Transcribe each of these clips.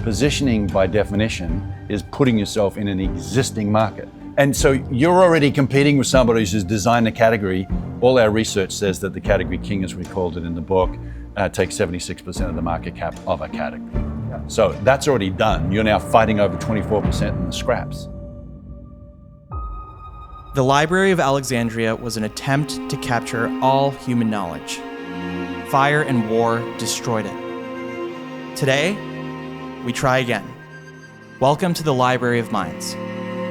Positioning, by definition, is putting yourself in an existing market. And so you're already competing with somebody who's designed a category. All our research says that the category king, as we called it in the book, takes 76% of the market cap of a category. Yeah. So that's already done. You're now fighting over 24% in the scraps. The Library of Alexandria was an attempt to capture all human knowledge. Fire and war destroyed it. Today, we try again. Welcome to the Library of Minds,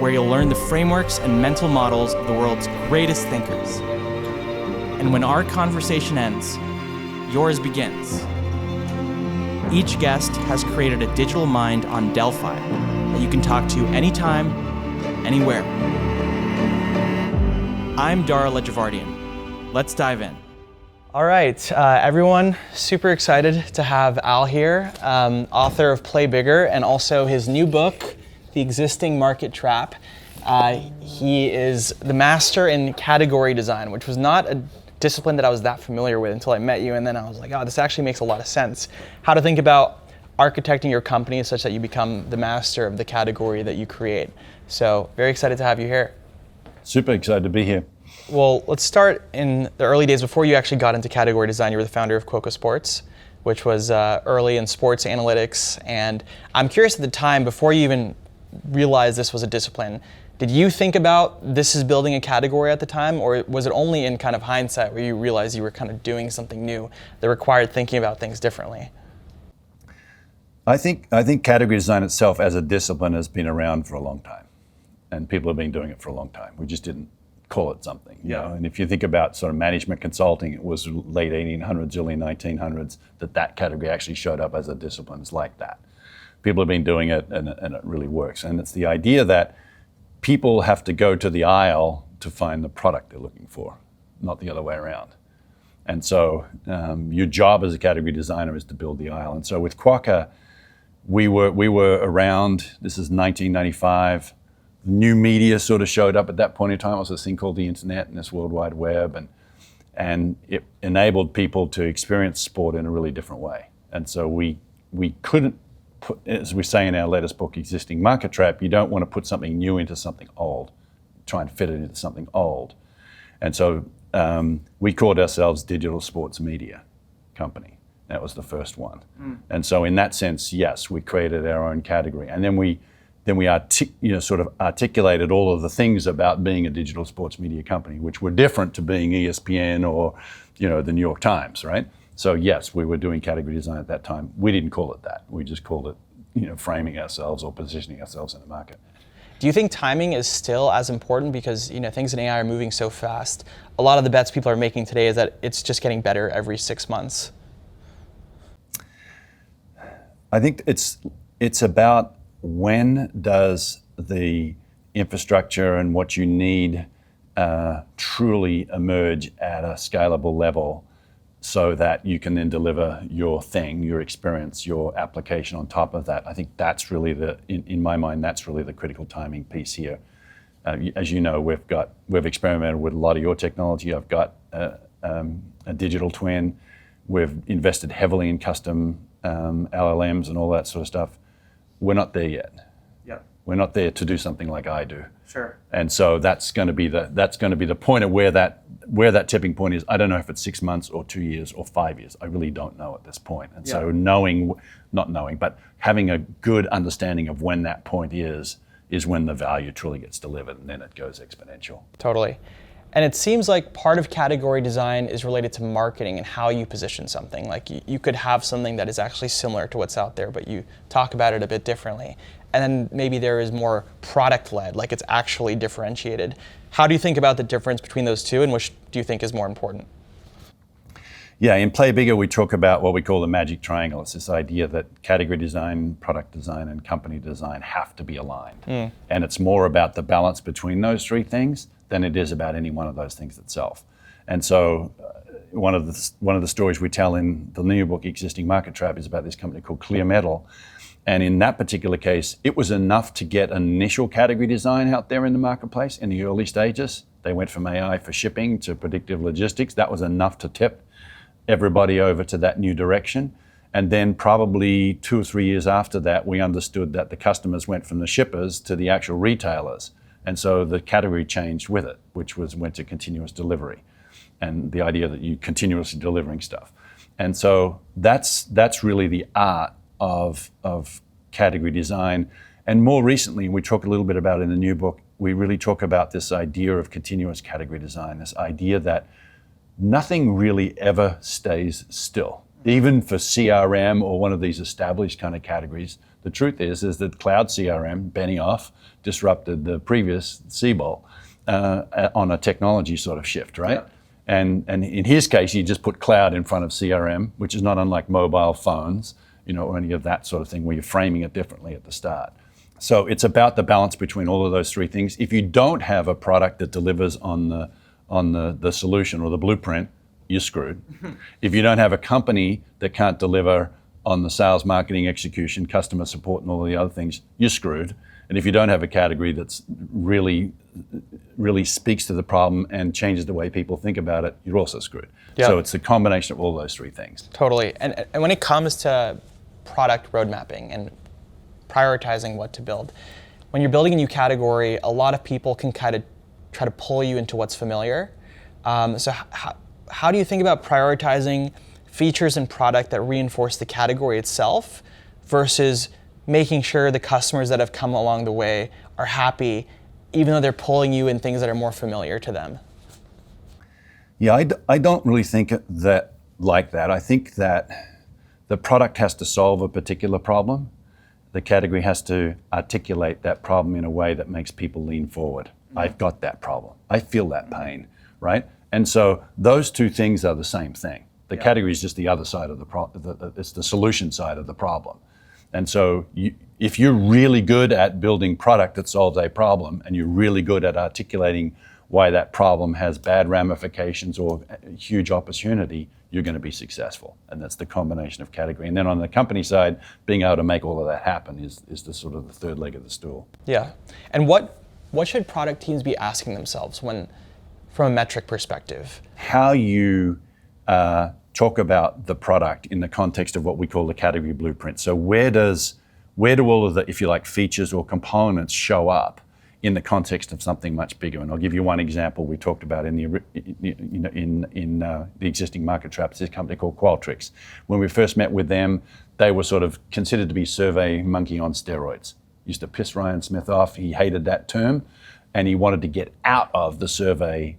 where you'll learn the frameworks and mental models of the world's greatest thinkers. And when our conversation ends, yours begins. Each guest has created a digital mind on Delphi that you can talk to anytime, anywhere. I'm Dara Lejavardian. Let's dive in. All right, everyone, super excited to have Al here, author of Play Bigger and also his new book, The Existing Market Trap. He is the master in category design, which was not a discipline that I was that familiar with until I met you, and then I was like, oh, this actually makes a lot of sense. How to think about architecting your company such that you become the master of the category that you create. So very excited to have you here. Super excited to be here. Well, let's start in the early days before you actually got into category design. You were the founder of Quokka Sports, which was early in sports analytics. And I'm curious at the time, before you even realized this was a discipline, did you think about this as building a category at the time? Or was it only in kind of hindsight where you realized you were kind of doing something new that required thinking about things differently? I think category design itself as a discipline has been around for a long time. And people have been doing it for a long time. We just didn't call it something, you know. And if you think about sort of management consulting, it was late 1800s, early 1900s that category actually showed up as a discipline. It's like that. People have been doing it and it really works. And it's the idea that people have to go to the aisle to find the product they're looking for, not the other way around. And so your job as a category designer is to build the aisle. And so with Quokka, we were around, this is 1995, new media sort of showed up at that point in time. It was this thing called the internet and this World Wide Web, and it enabled people to experience sport in a really different way. And so we couldn't put, as we say in our latest book, Existing Market Trap, you don't want to put something new into something old, try and fit it into something old. And so we called ourselves Digital Sports Media Company. That was the first one. And so in that sense, yes, we created our own category. And then we sort of articulated all of the things about being a digital sports media company, which were different to being ESPN or, the New York Times, right? So yes, we were doing category design at that time. We didn't call it that. We just called it, framing ourselves or positioning ourselves in the market. Do you think timing is still as important because, things in AI are moving so fast? A lot of the bets people are making today is that it's just getting better every 6 months. I think it's about when does the infrastructure and what you need truly emerge at a scalable level so that you can then deliver your thing, your experience, your application on top of that. I think that's really in my mind, that's really the critical timing piece here. As you know, we've experimented with a lot of your technology. I've got a digital twin. We've invested heavily in custom LLMs and all that sort of stuff. We're not there yet. Yeah. We're not there to do something like I do. Sure. And so that's going to be the point of where that tipping point is. I don't know if it's 6 months or 2 years or 5 years. I really don't know at this point. And so having a good understanding of when that point is when the value truly gets delivered, and then it goes exponential. Totally. And it seems like part of category design is related to marketing and how you position something. Like you could have something that is actually similar to what's out there, but you talk about it a bit differently. And then maybe there is more product-led, like it's actually differentiated. How do you think about the difference between those two, and which do you think is more important? Yeah, in Play Bigger, we talk about what we call the magic triangle. It's this idea that category design, product design, and company design have to be aligned. And it's more about the balance between those three things than it is about any one of those things itself. And so one of the stories we tell in the new book, Existing Market Trap, is about this company called Clear Metal. And in that particular case, it was enough to get initial category design out there in the marketplace in the early stages. They went from AI for shipping to predictive logistics. That was enough to tip everybody over to that new direction. And then probably 2 or 3 years after that, we understood that the customers went from the shippers to the actual retailers. And so the category changed with it, which went to continuous delivery, and the idea that you continuously delivering stuff. And so that's really the art of category design. And more recently, we talk a little bit about it in the new book, we really talk about this idea of continuous category design, this idea that nothing really ever stays still. Even for CRM or one of these established kind of categories, the truth is that cloud CRM, Benioff, disrupted the previous Siebel on a technology sort of shift, right? Yeah. And in his case, he just put cloud in front of CRM, which is not unlike mobile phones, or any of that sort of thing where you're framing it differently at the start. So it's about the balance between all of those three things. If you don't have a product that delivers on the solution or the blueprint, you're screwed. If you don't have a company that can't deliver on the sales, marketing, execution, customer support, and all of the other things, you're screwed. And if you don't have a category that's really speaks to the problem and changes the way people think about it, you're also screwed. Yep. So it's a combination of all those three things. Totally. And when it comes to product road mapping and prioritizing what to build, when you're building a new category, a lot of people can kind of try to pull you into what's familiar. So how do you think about prioritizing features and product that reinforce the category itself versus making sure the customers that have come along the way are happy, even though they're pulling you in things that are more familiar to them? Yeah, I don't really think that like that. I think that the product has to solve a particular problem. The category has to articulate that problem in a way that makes people lean forward. Mm-hmm. I've got that problem. I feel that pain, right? And so those two things are the same thing. The category is just the other side of the problem. It's the solution side of the problem. And so if you're really good at building product that solves a problem, and you're really good at articulating why that problem has bad ramifications or huge opportunity, you're going to be successful. And that's the combination of category. And then on the company side, being able to make all of that happen is the sort of the third leg of the stool. Yeah. And what should product teams be asking themselves from a metric perspective? How you talk about the product in the context of what we call the category blueprint. So where do all of the, if you like, features or components show up in the context of something much bigger? And I'll give you one example we talked about in the existing market traps. This company called Qualtrics. When we first met with them, they were sort of considered to be Survey Monkey on steroids. Used to piss Ryan Smith off. He hated that term, and he wanted to get out of the survey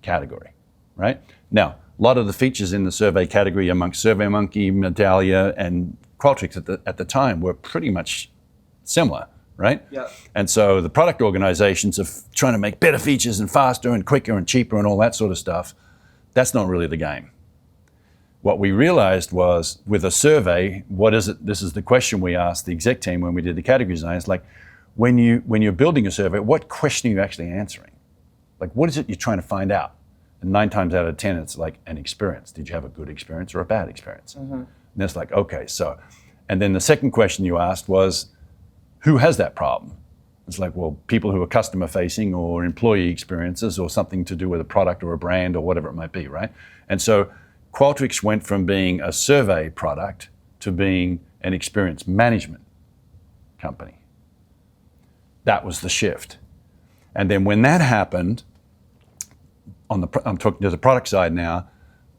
category, right? Now, a lot of the features in the survey category amongst SurveyMonkey, Medallia, and Qualtrics at the time were pretty much similar, right? Yeah. And so the product organizations are trying to make better features and faster and quicker and cheaper and all that sort of stuff. That's not really the game. What we realized was with a survey, what is it? This is the question we asked the exec team when we did the category design. It's like, when you're building a survey, what question are you actually answering? Like, what is it you're trying to find out? And 9 times out of 10, it's like an experience. Did you have a good experience or a bad experience? Mm-hmm. And it's like, okay, so. And then the second question you asked was, who has that problem? It's like, well, people who are customer facing or employee experiences or something to do with a product or a brand or whatever it might be, right? And so Qualtrics went from being a survey product to being an experience management company. That was the shift. And then when that happened, I'm talking to the product side now,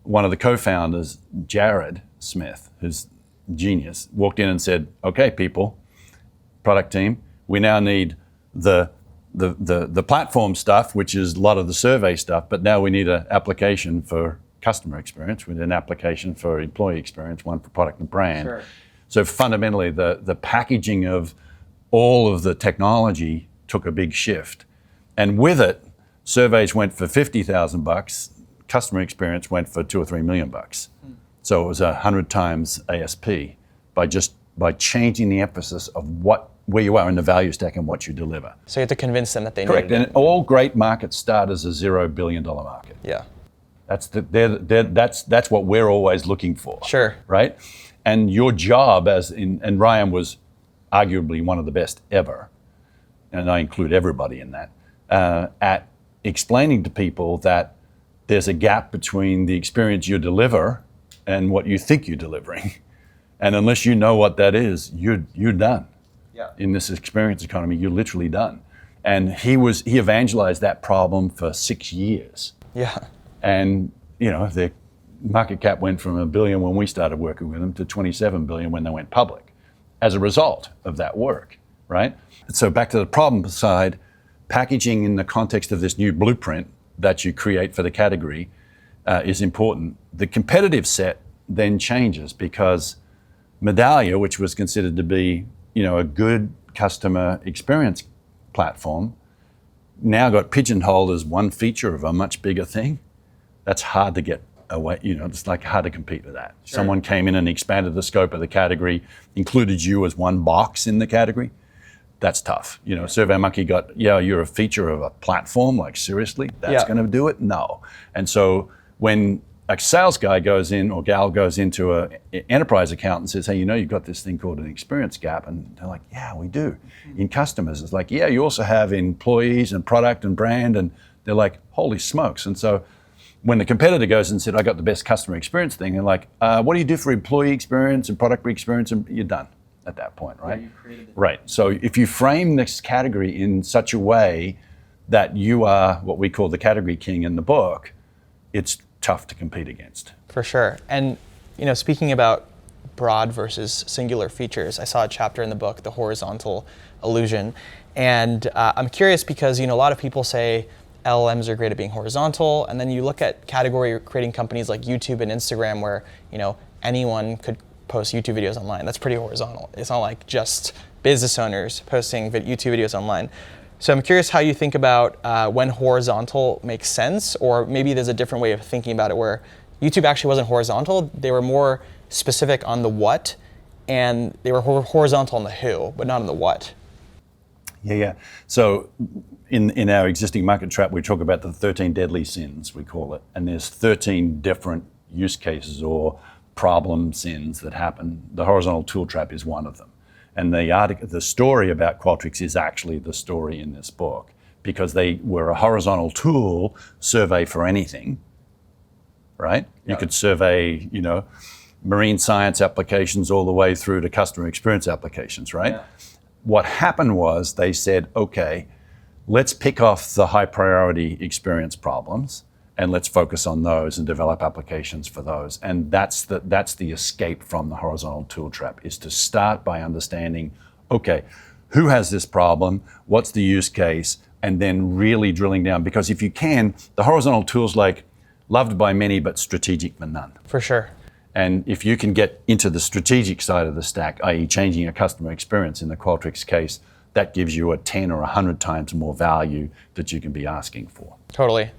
one of the co-founders, Jared Smith, who's a genius, walked in and said, okay, people, product team, we now need the platform stuff, which is a lot of the survey stuff, but now we need an application for customer experience, we need an application for employee experience, one for product and brand. Sure. So fundamentally, the packaging of all of the technology took a big shift. And with it, surveys went for $50,000, customer experience went for $2 or $3 million. So it was 100 times ASP by changing the emphasis of where you are in the value stack and what you deliver. So you have to convince them that they Correct. need it. And all great markets start as a $0 billion market. Yeah. That's what we're always looking for. Sure. Right? And your job and Ryan was arguably one of the best ever, and I include everybody in that, at explaining to people that there's a gap between the experience you deliver and what you think you're delivering. And unless you know what that is, you're done. Yeah. In this experience economy, you're literally done. And he evangelized that problem for 6 years. Yeah. And the market cap went from $1 billion when we started working with them to $27 billion when they went public as a result of that work, right? So back to the problem side, packaging in the context of this new blueprint that you create for the category is important. The competitive set then changes because Medallia, which was considered to be, a good customer experience platform, now got pigeonholed as one feature of a much bigger thing. That's hard to get away, it's like hard to compete with that. Sure. Someone came in and expanded the scope of the category, included you as one box in the category. That's tough. SurveyMonkey got, you're a feature of a platform, like seriously, that's going to do it? No. And so when a sales guy goes in or gal goes into an enterprise account and says, hey, you've got this thing called an experience gap. And they're like, yeah, we do. In customers, it's like, yeah, you also have employees and product and brand. And they're like, holy smokes. And so when the competitor goes and said, I got the best customer experience thing, they're like, what do you do for employee experience and product experience? And you're done at that point, right? Yeah, you created it. Right. So if you frame this category in such a way that you are what we call the category king in the book, it's tough to compete against. For sure. And speaking about broad versus singular features, I saw a chapter in the book, The Horizontal Illusion. And I'm curious because a lot of people say LLMs are great at being horizontal, and then you look at category creating companies like YouTube and Instagram where anyone could post YouTube videos online. That's pretty horizontal. It's not like just business owners posting YouTube videos online. So I'm curious how you think about when horizontal makes sense, or maybe there's a different way of thinking about it where YouTube actually wasn't horizontal. They were more specific on the what, and they were horizontal on the who, but not on the what. Yeah. So in our existing market trap, we talk about the 13 deadly sins, we call it. And there's 13 different use cases or problem sins that happen. The horizontal tool trap is one of them. And the story about Qualtrics is actually the story in this book because they were a horizontal tool survey for anything, right? You could survey, marine science applications all the way through to customer experience applications, right? Yeah. What happened was they said, okay, let's pick off the high priority experience problems and let's focus on those and develop applications for those. And that's the escape from the horizontal tool trap, is to start by understanding, okay, who has this problem? What's the use case? And then really drilling down, because if you can, the horizontal tool's like loved by many, but strategic for none. For sure. And if you can get into the strategic side of the stack, i.e. changing a customer experience in the Qualtrics case, that gives you a 10 or 100 times more value that you can be asking for. Totally.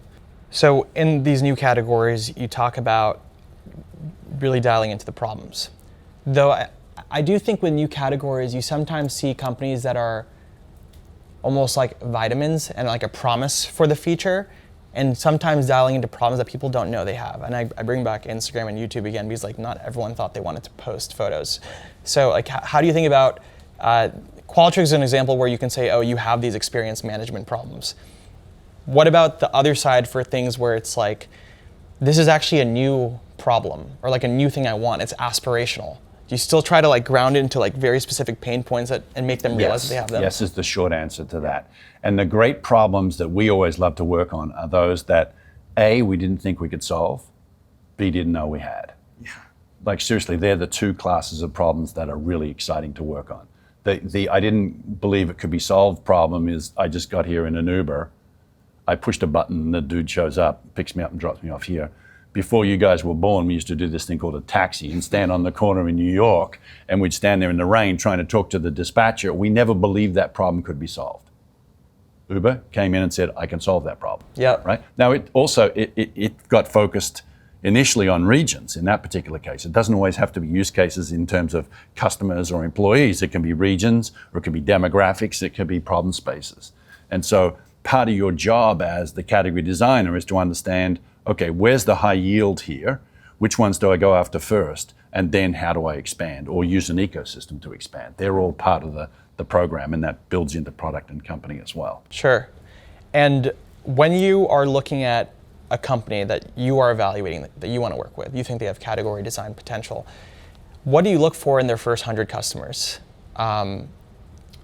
So in these new categories, you talk about really dialing into the problems. Though I do think with new categories, you sometimes see companies that are almost like vitamins and like a promise for the feature, and sometimes dialing into problems that people don't know they have. And I bring back Instagram and YouTube again because not everyone thought they wanted to post photos. So how do you think about, Qualtrics is an example where you can say, oh, you have these experience management problems. What about the other side for things where it's like, this is actually a new problem or like a new thing I want, it's aspirational? Do you still try to ground it into very specific pain points and make them realize that they have them? Yes is the short answer to that. And the great problems that we always love to work on are those that A, we didn't think we could solve, B, didn't know we had. Yeah. Seriously, they're the two classes of problems that are really exciting to work on. The I didn't believe it could be solved problem is I just got here in an Uber, I pushed a button and the dude shows up, picks me up and drops me off here. Before you guys were born, we used to do this thing called a taxi and stand on the corner in New York, and we'd stand there in the rain trying to talk to the dispatcher. We never believed that problem could be solved. Uber came in and said, I can solve that problem. Yeah. Right? Now, it got focused initially on regions in that particular case. It doesn't always have to be use cases in terms of customers or employees. It can be regions, or it can be demographics, it can be problem spaces. And so part of your job as the category designer is to understand, okay, where's the high yield here? Which ones do I go after first? And then how do I expand or use an ecosystem to expand? They're all part of the program, and that builds into product and company as well. Sure. And when you are looking at a company that you are evaluating, that you want to work with, you think they have category design potential, What do you look for in their first 100 customers? Or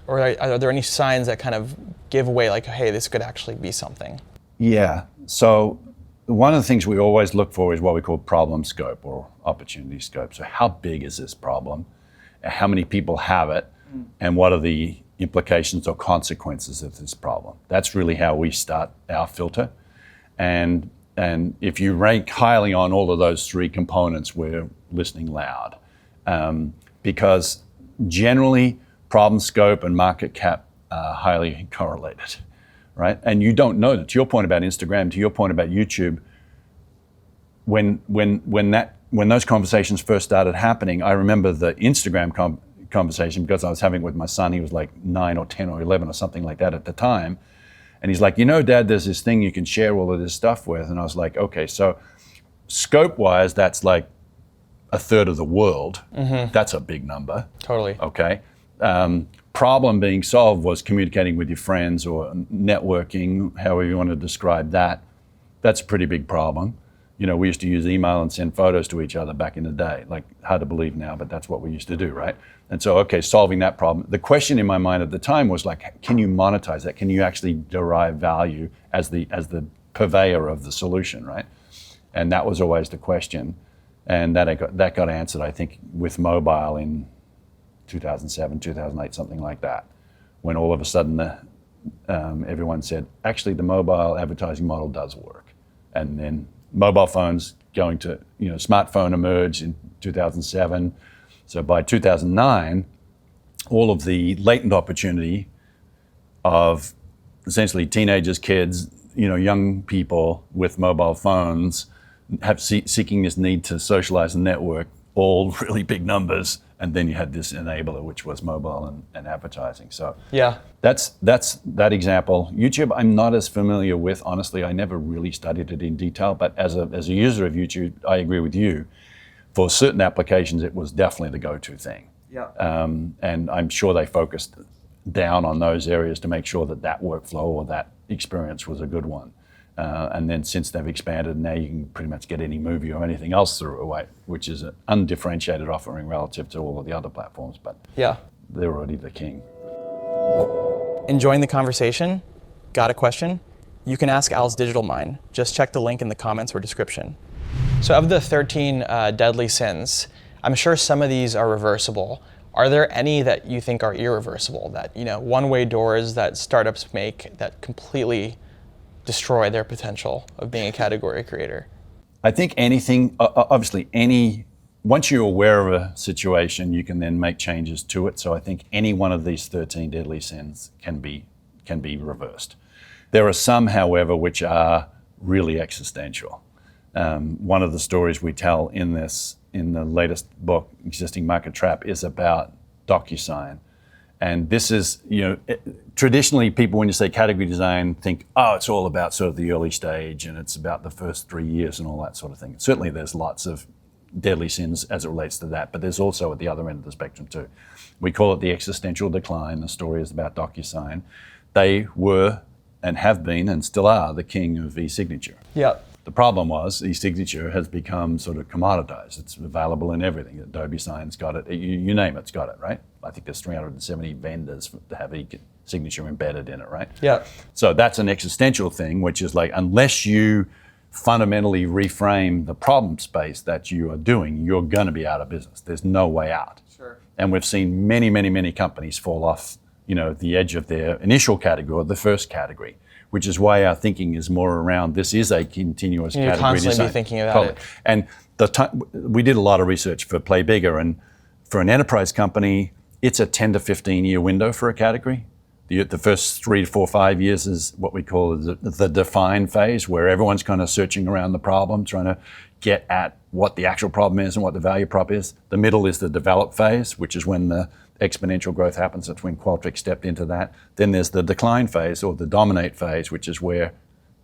are there any signs that kind of give away like, hey, this could actually be something? Yeah. So one of the things we always look for is what we call problem scope or opportunity scope. So how big is this problem? How many people have it? And what are the implications or consequences of this problem? That's really how we start our filter. And if you rank highly on all of those three components, we're listening loud. Because generally, problem scope and market cap are highly correlated, right? And you don't know that. To your point about Instagram, to your point about YouTube, when those conversations first started happening, I remember the Instagram conversation because I was having it with my son. He was like 9 or 10 or 11 or something like that at the time. And he's like, Dad, there's this thing you can share all of this stuff with. And I was like, okay, so scope-wise, that's like a third of the world. Mm-hmm. That's a big number. Totally. Okay. Problem being solved was communicating with your friends or networking, however you want to describe that. That's a pretty big problem. We used to use email and send photos to each other back in the day. Like, hard to believe now, but that's what we used to do, right? And so, okay, solving that problem. The question in my mind at the time was like, can you monetize that? Can you actually derive value as the purveyor of the solution, right? And that was always the question. And that got answered, I think, with mobile in 2007, 2008, something like that, when all of a sudden everyone said, actually, the mobile advertising model does work. And then mobile phones going to, smartphone emerged in 2007. So by 2009, all of the latent opportunity of essentially teenagers, kids, young people with mobile phones seeking this need to socialize and network, all really big numbers. And then you had this enabler, which was mobile and advertising. So yeah, that's that example. YouTube, I'm not as familiar with. Honestly, I never really studied it in detail. But as a user of YouTube, I agree with you. For certain applications, it was definitely the go-to thing. Yeah. And I'm sure they focused down on those areas to make sure that workflow or that experience was a good one. And then since they've expanded, now you can pretty much get any movie or anything else through it, which is an undifferentiated offering relative to all of the other platforms. But yeah, they're already the king. Enjoying the conversation? Got a question? You can ask Al's Digital Mind. Just check the link in the comments or description. So of the 13 deadly sins, I'm sure some of these are reversible. Are there any that you think are irreversible, that one-way doors that startups make that completely destroy their potential of being a category creator? I think anything, obviously once you're aware of a situation, you can then make changes to it. So I think any one of these 13 deadly sins can be reversed. There are some, however, which are really existential. One of the stories we tell in the latest book, Existing Market Trap, is about DocuSign. And this is, traditionally people, when you say category design, think, it's all about sort of the early stage and it's about the first 3 years and all that sort of thing. Certainly there's lots of deadly sins as it relates to that, but there's also at the other end of the spectrum too. We call it the existential decline. The story is about DocuSign. They were and have been and still are the king of e-signature. Yeah. The problem was e-signature has become sort of commoditized. It's available in everything. Adobe Sign's got it. You name it, it's got it, right? I think there's 370 vendors to have e-signature embedded in it, right? Yeah. So that's an existential thing, which is like, unless you fundamentally reframe the problem space that you are doing, you're going to be out of business. There's no way out. Sure. And we've seen many, many, many companies fall off, the edge of their initial category, the first category, which is why our thinking is more around this is a continuous category design. You constantly be thinking about it. And we did a lot of research for Play Bigger, and for an enterprise company, it's a 10 to 15 year window for a category. The first 3 to 4, 5 years is what we call the define phase, where everyone's kind of searching around the problem, trying to get at what the actual problem is and what the value prop is. The middle is the develop phase, which is when the exponential growth happens. That's when Qualtrics stepped into that. Then there's the decline phase or the dominate phase, which is where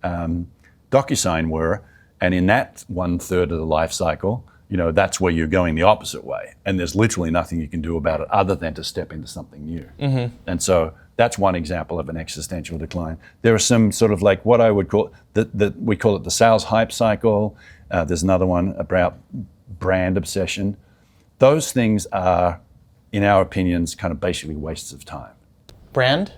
DocuSign were. And in that 1/3 of the life cycle, that's where you're going the opposite way. And there's literally nothing you can do about it other than to step into something new. Mm-hmm. And so that's one example of an existential decline. There are some sort of like what I would call, we call it the sales hype cycle. There's another one about brand obsession. those things are, in our opinions, kind of basically wastes of time. Brand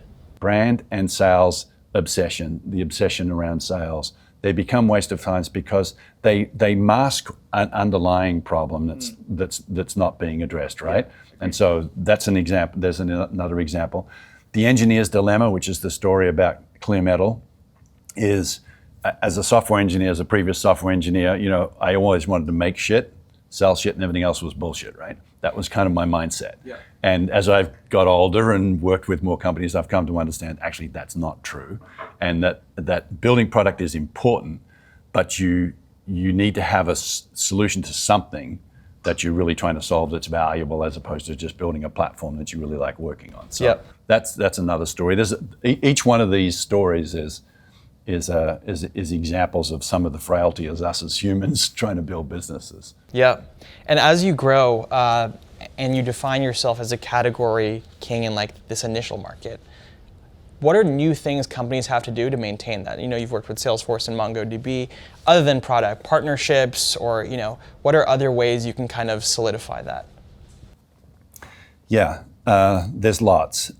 And sales obsession, the obsession around sales, they become waste of times because they mask an underlying problem that's not being addressed, right? And so that's an example. There's another example. The engineer's dilemma, which is the story about Clear Metal, is as a software engineer, as a previous software engineer, I always wanted to make shit, sell shit, and everything else was bullshit, right? That was kind of my mindset. Yeah. And as I've got older and worked with more companies, I've come to understand actually that's not true, and that building product is important, but you need to have a solution to something that you're really trying to solve that's valuable, as opposed to just building a platform that you really like working on. So that's another story. Each one of these stories is examples of some of the frailty of us as humans trying to build businesses. Yeah, and as you grow and you define yourself as a category king in like this initial market, what are new things companies have to do to maintain that? You've worked with Salesforce and MongoDB. Other than product partnerships, or what are other ways you can kind of solidify that? Yeah, there's lots.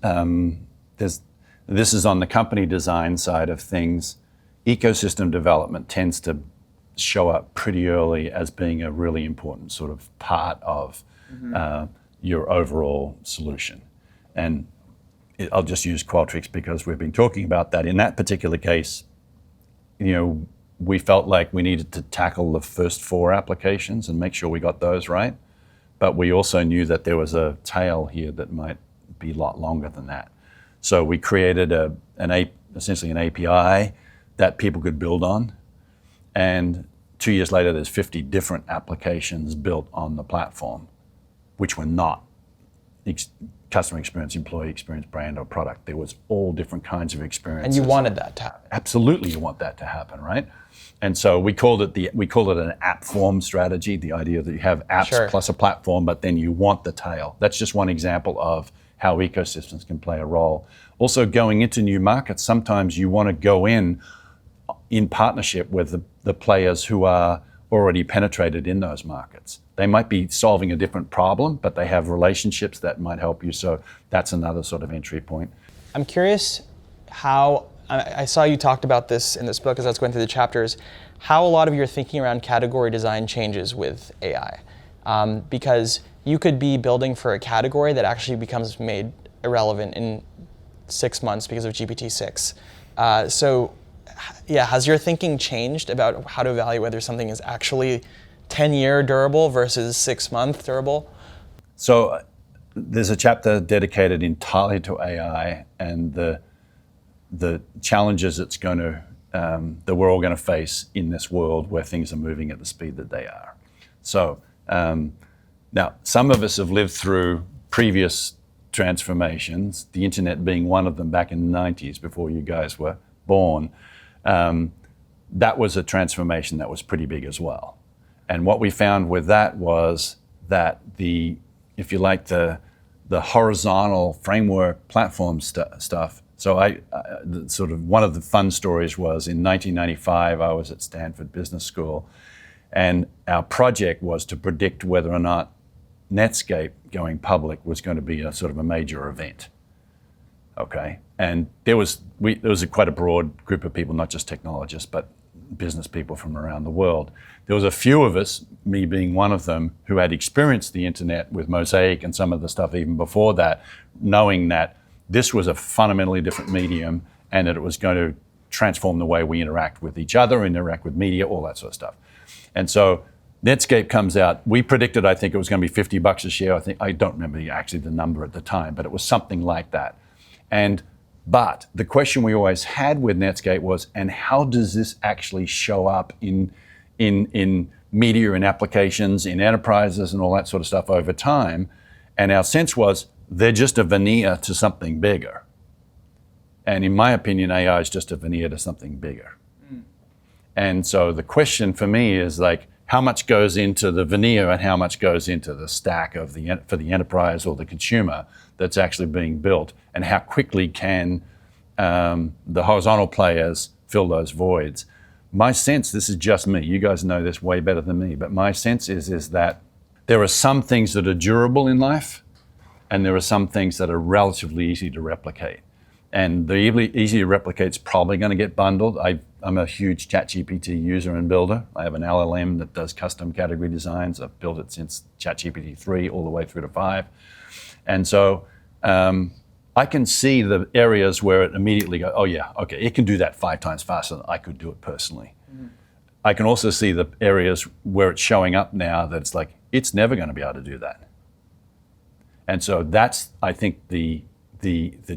This is on the company design side of things. Ecosystem development tends to show up pretty early as being a really important sort of part of your overall solution. And I'll just use Qualtrics because we've been talking about that. In that particular case, we felt like we needed to tackle the first 4 applications and make sure we got those right. But we also knew that there was a tail here that might be a lot longer than that. So we created essentially an API that people could build on. And 2 years later, there's 50 different applications built on the platform, which were not customer experience, employee experience, brand, or product. There was all different kinds of experiences. And you wanted that to happen. Absolutely, you want that to happen, right? And so we called it an app form strategy, the idea that you have apps plus a platform, but then you want the tail. That's just one example of how ecosystems can play a role. Also, going into new markets, sometimes you want to go in partnership with the players who are already penetrated in those markets. They might be solving a different problem, but they have relationships that might help you. So that's another sort of entry point. I'm curious how, I saw you talked about this in this book as I was going through the chapters, how a lot of your thinking around category design changes with AI. Because you could be building for a category that actually becomes made irrelevant in 6 months because of GPT-6. Has your thinking changed about how to evaluate whether something is actually 10-year durable versus 6-month durable? So there's a chapter dedicated entirely to AI and the challenges that we're all going to face in this world where things are moving at the speed that they are. So now, some of us have lived through previous transformations, the internet being one of them back in the 90s before you guys were born. That was a transformation that was pretty big as well. And what we found with that was that the horizontal framework platform stuff. So sort of one of the fun stories was in 1995, I was at Stanford Business School, and our project was to predict whether or not Netscape going public was going to be a sort of a major event. Okay, and there was quite a broad group of people, not just technologists, but business people from around the world. There was a few of us, me being one of them, who had experienced the internet with Mosaic and some of the stuff even before that, knowing that this was a fundamentally different medium and that it was going to transform the way we interact with each other, interact with media, all that sort of stuff. And so Netscape comes out. We predicted, I think it was going to be $50 a share. I don't remember actually the number at the time, but it was something like that. But the question we always had with Netscape was, and how does this actually show up in media and applications, in enterprises and all that sort of stuff over time? And our sense was they're just a veneer to something bigger. And in my opinion, AI is just a veneer to something bigger. And so the question for me is like, how much goes into the veneer and how much goes into the stack for the enterprise or the consumer that's actually being built, and how quickly can the horizontal players fill those voids? My sense, this is just me, you guys know this way better than me, but my sense is that There are some things that are durable in life, and there are some things that are relatively easy to replicate. And the easy to replicate is probably going to get bundled. I'm a huge ChatGPT user and builder. I have an LLM that does custom category designs. I've built it since ChatGPT 3 all the way through to 5. And so I can see the areas where it immediately goes, oh yeah, okay, it can do that 5 times faster than I could do it personally. Mm-hmm. I can also see the areas where it's showing up now that it's like, it's never going to be able to do that. And so that's, I think, the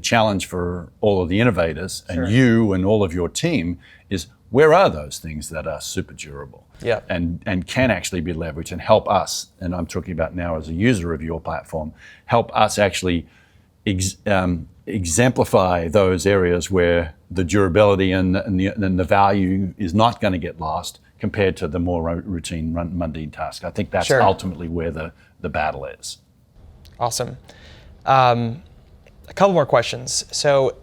challenge for all of the innovators and you and all of your team is, where are those things that are super durable and can actually be leveraged and help us, and I'm talking about now as a user of your platform, help us actually exemplify those areas where the durability and the value is not going to get lost compared to the more routine, mundane task. I think that's ultimately where the battle is. Awesome. A couple more questions. So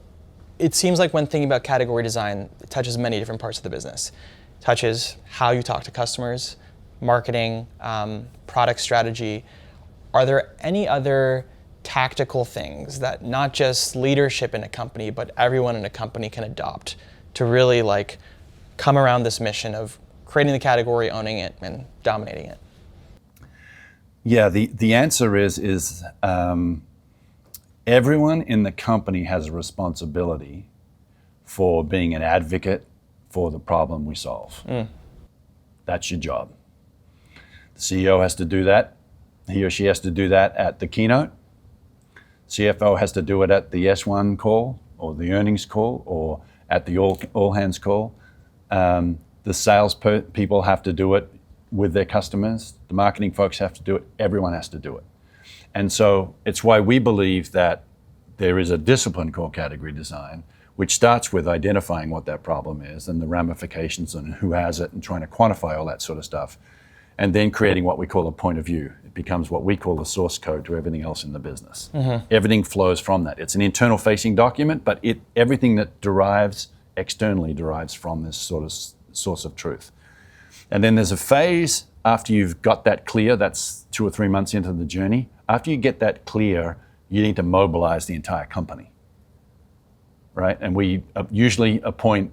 it seems like when thinking about category design, it touches many different parts of the business. It touches how you talk to customers, marketing, product strategy. Are there any other tactical things that not just leadership in a company, but everyone in a company can adopt to really like come around this mission of creating the category, owning it, and dominating it? Yeah, the answer is everyone in the company has a responsibility for being an advocate for the problem we solve. That's your job. The CEO has to do that. He or she has to do that at the keynote. CFO has to do it at the S1 call or the earnings call or at the all hands call. The sales people have to do it with their customers. The marketing folks have to do it. Everyone has to do it. And so it's why we believe that there is a discipline called category design, which starts with identifying what that problem is and the ramifications and who has it and trying to quantify all that sort of stuff. And then creating what we call a point of view. It becomes what we call the source code to everything else in the business. Everything flows from that. It's an internal facing document, but everything that derives externally derives from this sort of source of truth. And then there's a phase after you've got that clear, that's 2 or 3 months into the journey. After you get that clear, you need to mobilize the entire company, right? And we usually appoint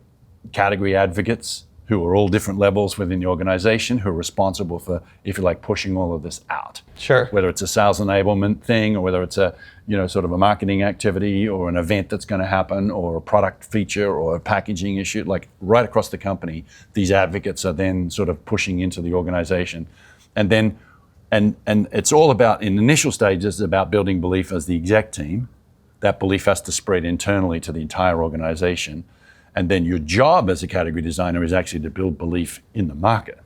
category advocates who are all different levels within the organization, who are responsible for, if you like, pushing all of this out. Sure. Whether it's a sales enablement thing, or whether it's a, sort of a marketing activity, or an event that's going to happen, or a product feature, or a packaging issue, like right across the company, these advocates are then sort of pushing into the organization. And then, and it's all about, in initial stages, about building belief as the exec team. That belief has to spread internally to the entire organization. And then your job as a category designer is actually to build belief in the market,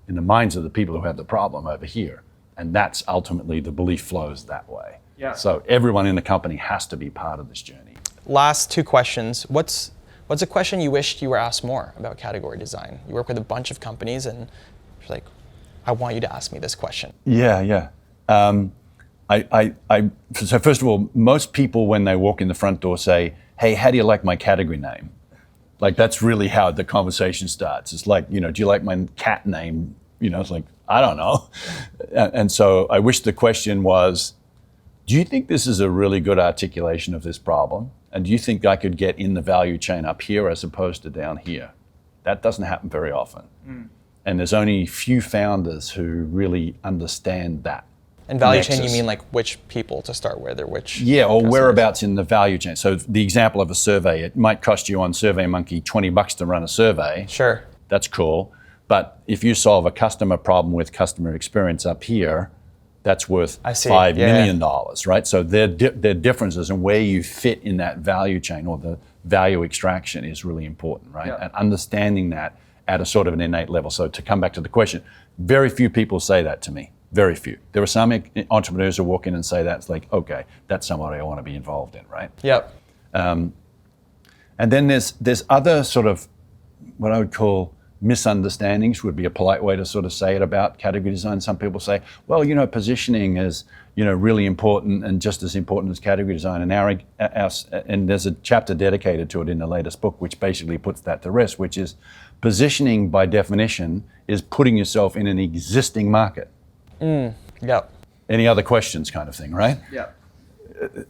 in the minds of the people who have the problem over here. And that's ultimately, the belief flows that way. Yeah. So everyone in the company has to be part of this journey. Last 2 questions. What's a question you wished you were asked more about category design? You work with a bunch of companies and you're like, I want you to ask me this question. Yeah. So first of all, most people when they walk in the front door say, hey, how do you like my category name? Like, that's really how the conversation starts. It's like, do you like my cat name? It's like, I don't know. And so I wish the question was, do you think this is a really good articulation of this problem? And do you think I could get in the value chain up here as opposed to down here? That doesn't happen very often. And there's only few founders who really understand that. And value chain, you mean like which people to start with, or which? Yeah, or customers? Whereabouts in the value chain. So the example of a survey, it might cost you on SurveyMonkey $20 to run a survey. Sure. That's cool. But if you solve a customer problem with customer experience up here, that's worth $5 million, right? So there are differences in where you fit in that value chain, or the value extraction is really important, right? Yeah. And understanding that at a sort of an innate level. So to come back to the question, very few people say that to me. Very few. There are some entrepreneurs who walk in and say that. It's like, okay, that's somebody I want to be involved in, right? Yep. And then there's other sort of what I would call misunderstandings, would be a polite way to sort of say it, about category design. Some people say, well, positioning is, really important and just as important as category design. And there's a chapter dedicated to it in the latest book, which basically puts that to rest, which is positioning by definition is putting yourself in an existing market. Yep. Any other questions kind of thing, right? Yeah.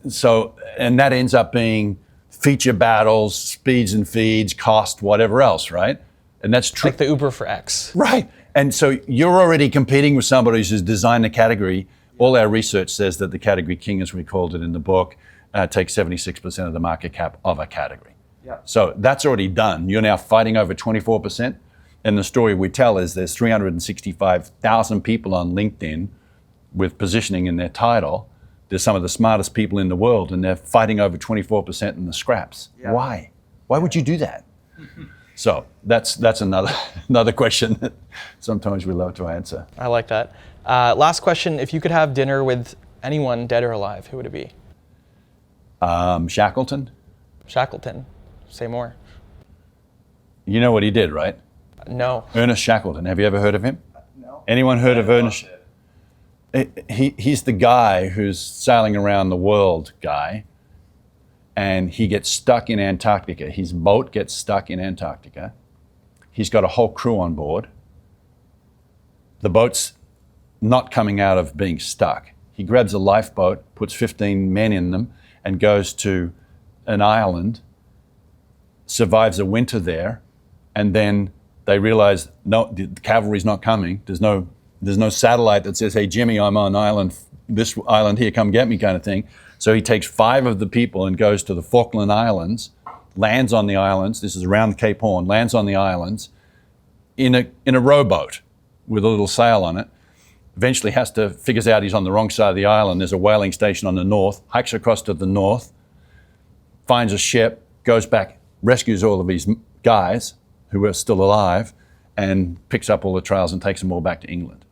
So, and that ends up being feature battles, speeds and feeds, cost, whatever else, right? And that's true. Like the Uber for X. Right. And so you're already competing with somebody who's designed a category. All our research says that the category king, as we called it in the book, takes 76% of the market cap of a category. Yeah. So that's already done. You're now fighting over 24%. And the story we tell is there's 365,000 people on LinkedIn with positioning in their title. They're some of the smartest people in the world, and they're fighting over 24% in the scraps. Yeah. Why? Why would you do that? So that's another question that sometimes we love to answer. I like that. Last question: if you could have dinner with anyone, dead or alive, who would it be? Shackleton. Shackleton. Say more. You know what he did, right? No. Ernest Shackleton. Have you ever heard of him? No. Anyone heard of Ernest? He's the guy who's sailing around the world guy, and he gets stuck in Antarctica. His boat gets stuck in Antarctica. He's got a whole crew on board. The boat's not coming out of being stuck. He grabs a lifeboat, puts 15 men in them, and goes to an island, survives a winter there, and then they realize, no, the cavalry's not coming. There's no satellite that says, hey, Jimmy, I'm on this island here, come get me kind of thing. So he takes 5 of the people and goes to the Falkland Islands, lands on the islands, this is around Cape Horn, lands on the islands in a rowboat with a little sail on it. Eventually figures out he's on the wrong side of the island. There's a whaling station on the north, hikes across to the north, finds a ship, goes back, rescues all of these guys who are still alive, and picks up all the trails and takes them all back to England.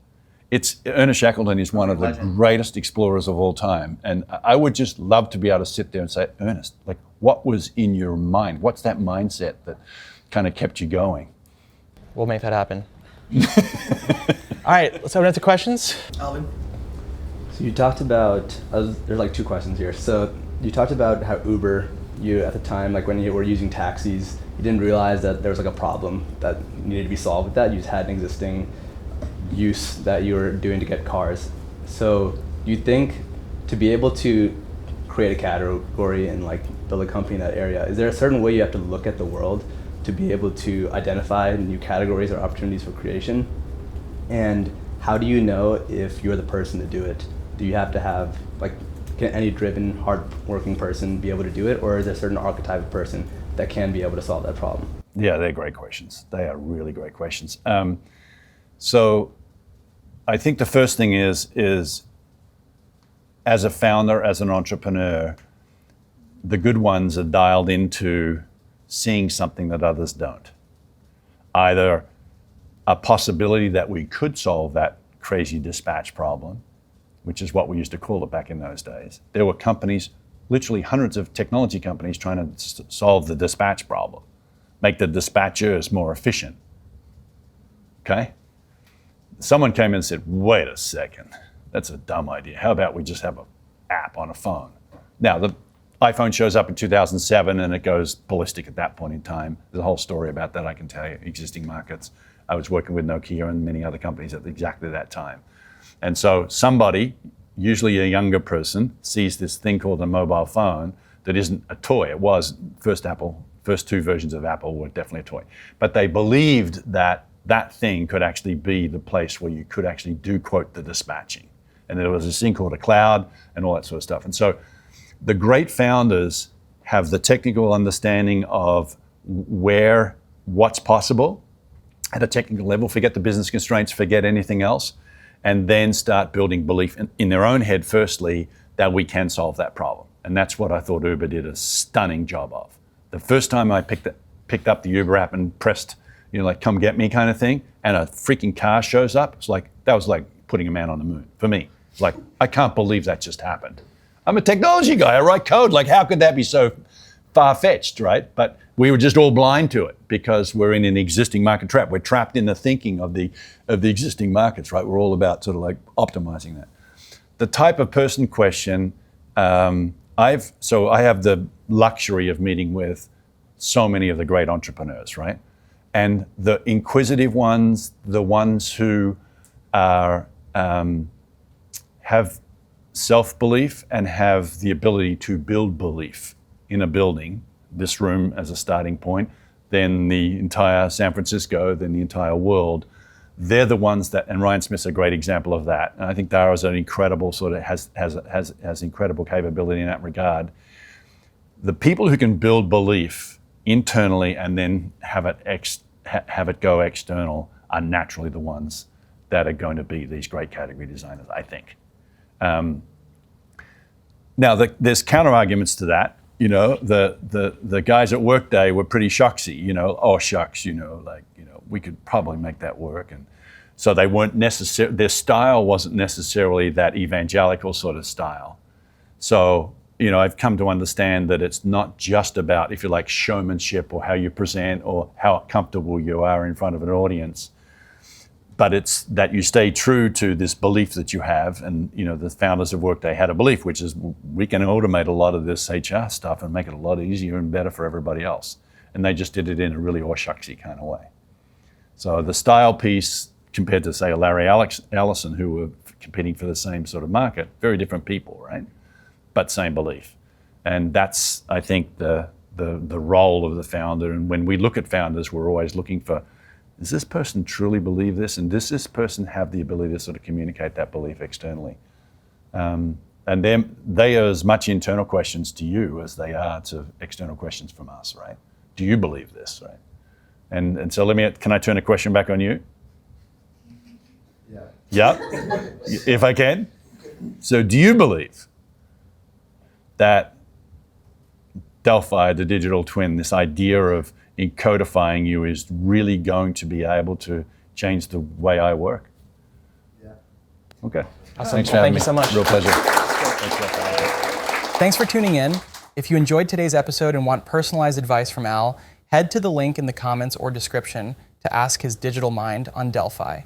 Ernest Shackleton is one of the greatest explorers of all time. And I would just love to be able to sit there and say, Ernest, like, what was in your mind? What's that mindset that kind of kept you going? We'll make that happen. All right, let's open it to questions. Alvin. So you talked about, there's like 2 questions here. So you talked about how Uber, you at the time, like when you were using taxis, you didn't realize that there was like a problem that needed to be solved with that. You just had an existing use that you were doing to get cars. So you think to be able to create a category and like build a company in that area, is there a certain way you have to look at the world to be able to identify new categories or opportunities for creation? And how do you know if you're the person to do it? Do you have to have, like, can any driven, hard-working person be able to do it, or is there a certain archetype of person that can be able to solve that problem? Yeah, they're great questions. They are really great questions. So I think the first thing is as a founder, as an entrepreneur, the good ones are dialed into seeing something that others don't. Either a possibility that we could solve that crazy dispatch problem, which is what we used to call it back in those days. There were companies, literally hundreds of technology companies, trying to solve the dispatch problem, make the dispatchers more efficient. Okay? Someone came in and said, wait a second, that's a dumb idea. How about we just have an app on a phone? Now, the iPhone shows up in 2007 and it goes ballistic at that point in time. There's a whole story about that I can tell you, existing markets. I was working with Nokia and many other companies at exactly that time. And so somebody, usually a younger person, sees this thing called a mobile phone that isn't a toy. It was first 2 versions of Apple were definitely a toy. But they believed that that thing could actually be the place where you could actually do, quote, the dispatching. And there was this thing called a cloud and all that sort of stuff. And so the great founders have the technical understanding of what's possible at a technical level, forget the business constraints, forget anything else, and then start building belief in their own head, firstly, that we can solve that problem. And that's what I thought Uber did a stunning job of. The first time I picked up the Uber app and pressed, like, come get me kind of thing, and a freaking car shows up, that was like putting a man on the moon for me. It's like, I can't believe that just happened. I'm a technology guy, I write code, like how could that be so far-fetched, right? But we were just all blind to it because we're in an existing market trap. We're trapped in the thinking of the existing markets, right? We're all about sort of like optimizing that. The type of person question, I have the luxury of meeting with so many of the great entrepreneurs, right? And the inquisitive ones, the ones who are have self-belief and have the ability to build belief in a building, this room as a starting point, then the entire San Francisco, then the entire world, they're the ones that, and Ryan Smith's a great example of that. And I think Dara's an incredible has incredible capability in that regard. The people who can build belief internally and then have it go external are naturally the ones that are going to be these great category designers, I think. Now, there's counter arguments to that. You know, the guys at Workday were pretty shocksy. You know, oh shucks, we could probably make that work, and so they weren't necessarily. Their style wasn't necessarily that evangelical sort of style. So, you know, I've come to understand that it's not just about, if you like, showmanship or how you present or how comfortable you are in front of an audience. But it's that you stay true to this belief that you have. And, you know, the founders of Workday had a belief, which is we can automate a lot of this HR stuff and make it a lot easier and better for everybody else. And they just did it in a really shucksy kind of way. So the style piece compared to, say, a Larry Ellison, who were competing for the same sort of market, very different people, right? But same belief. And that's, I think, the role of the founder. And when we look at founders, we're always looking for, does this person truly believe this? And does this person have the ability to sort of communicate that belief externally? And they are as much internal questions to you as they are to external questions from us, right? Do you believe this, right? And so can I turn a question back on you? Yeah. Yeah, if I can. So do you believe that Delphi, the digital twin, this idea of encodifying you is really going to be able to change the way I work? Yeah. Okay. Awesome. Thanks for having Thank you me. so much. Real pleasure. Thanks for tuning in. If you enjoyed today's episode and want personalized advice from Al, head to the link in the comments or description to ask his digital mind on Delphi.